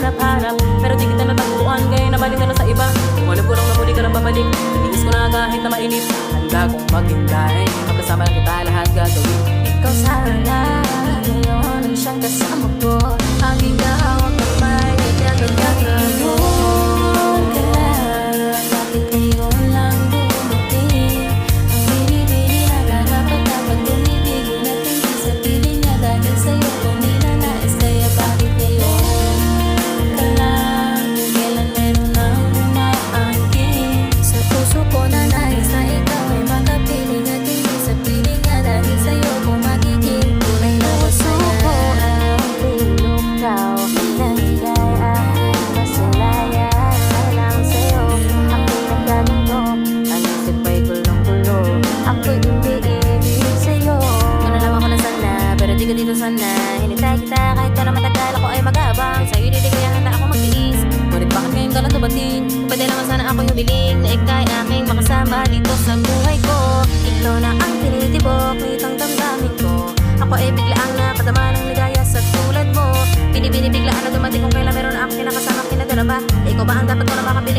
hanap-hanap, pero di kita natagpuan, kaya nabalik ka na sa iba. Kung alam ko lang na muli ka lang babalik, tingis ko na kahit na mainit. Handa kong maghintay, magkasama lang kita lahat gagawin. Ikaw sana, ngayon ang siyang kasama ko. Aking gahawak kamay, nagagagawa mo. Bakit ngayon lang dumating? Ang binibili na dapat bumibigay na tingin sa piling niya. Dahil sa'yo kung ninanais, kaya bakit ngayon ka lang? Kailan meron nang umaangkin sa puso ko na nais na ikaw ay makapiling at tingin sa piling niya. Dahil sa'yo kung magiging tunay na masaya. Ang pilukaw na higay aking masalaya. Alang sa'yo ang pinagdating ko. Ang isip ay gulong-gulo, ako'y umiibig sa'yo. Nalalaman ko na sana, pero di ko dito sana. Hinintay kita kahit ka na matagal, ako ay mag-aabang. Sa'yo di kaya handa ako magtiis. Ngunit bakit ngayon ka lang dumating? Pwede naman sana ako'y humiling na ika'y aking makasama dito sa buhay ko. Ikaw na ang tinitibok, nitang damdamin ko. Ako ay biglaang nakadama ng ligaya sa tulad mo. Binibiglaan na dumating kung kailan meron akong kinakasama kinadala ba? Ikaw ba ang dapat ko na makapit?